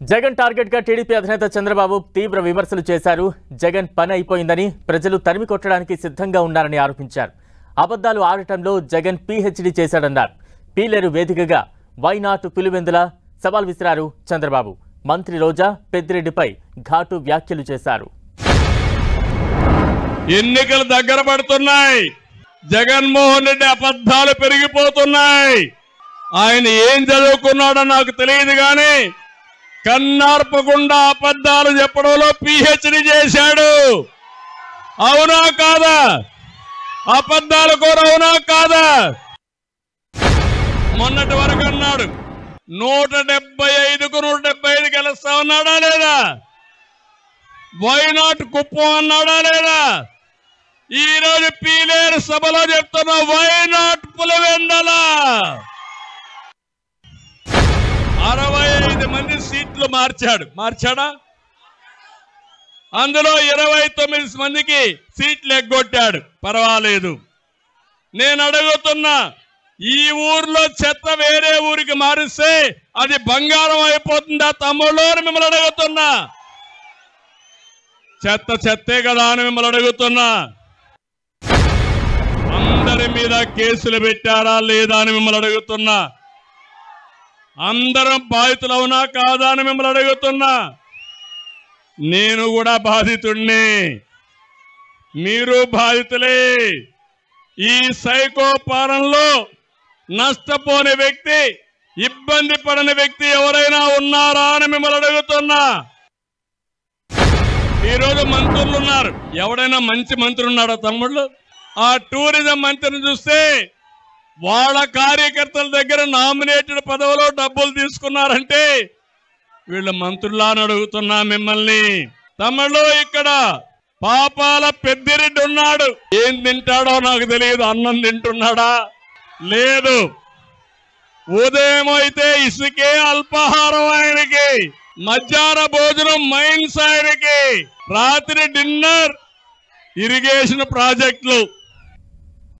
Jagan target గా TDP అధినేత చంద్రబాబు తీవ్ర విమర్శలు చేశారు. జగన్ పని అయిపోయిందని, ప్రజలు తరిమి కొట్టడానికి సిద్ధంగా ఉన్నారని ఆరోపించారు. అబద్ధాలు ఆడటంలో జగన్ పీహెచ్డీ చేశాడన్నారు. పీలేరు వేదికగా వై నాట్ పులివెందుల సవాల్ విసిరారు చంద్రబాబు. మంత్రి రోజా పెద్దిరెడ్డిపై ఘాటు వ్యాఖ్యలు చేశారు. ఎన్నికలు దగ్గర పడుతున్నాయి. జగన్మోహన్ రెడ్డి అబద్ధాలు పెరిగిపోతున్నాయి. ఆయన ఏం చదువుకున్నాడో నాకు తెలియదు కానీ కన్నార్పకుండా అబద్ధాలు చెప్పడంలో పీహెచ్డీ చేశాడు. అవునా కాదా? అబద్ధాలు కూడా అవునా కాదా? మొన్నటి వరకు అన్నాడు 175కు 175 గెలుస్తా ఉన్నాడా లేదా? వై నాట్ కుప్పం అన్నాడా లేదా? ఈ రోజు పీలేరు సభలో చెప్తున్నా వై నాట్ పులివెందుల 65 మంది సీట్లు మార్చాడా? అందులో 29 మందికి సీట్లు ఎగ్గొట్టాడు. పర్వాలేదు. నేను అడుగుతున్నా, ఈ ఊర్లో చెత్త వేరే ఊరికి మారిస్తే అది బంగారం అయిపోతుందా తమ్ముళ్ళు అని మిమ్మల్ని అడుగుతున్నా. చెత్తే కదా అని మిమ్మల్ని అడుగుతున్నా. అందరి మీద కేసులు పెట్టారా లేదా అని మిమ్మల్ని అడుగుతున్నా. అందరం బాధితులు అవునా కాదా అని మిమ్మల్ని అడుగుతున్నా. నేను కూడా బాధితుడిని, మీరు బాధితులే. ఈ సైకో పాలనలో నష్టపోని వ్యక్తి, ఇబ్బంది పడని వ్యక్తి ఎవరైనా ఉన్నారా అని మిమ్మల్ని అడుగుతున్నా. ఈరోజు మంత్రులు ఉన్నారు. ఎవడైనా మంచి మంత్రి ఉన్నాడా తమ్ముళ్ళు? ఆ టూరిజం మంత్రిని చూస్తే వాళ్ళ కార్యకర్తల దగ్గర నామినేటెడ్ పదవిలో డబ్బులు తీసుకున్నారంటే వీళ్ళు మంత్రులా అని అడుగుతున్నా మిమ్మల్ని. తమ్ముళ్ళు, ఇక్కడ పాపాల పెద్దిరెడ్డి ఉన్నాడు. ఏం తింటాడో నాకు తెలియదు. అన్నం తింటున్నాడా? లేదు. ఉదయం అయితే ఇసుకే అల్పాహారం ఆయనకి, మధ్యాహ్న భోజనం మైన్స్ ఆయనకి, రాత్రి డిన్నర్ ఇరిగేషన్ ప్రాజెక్టులు.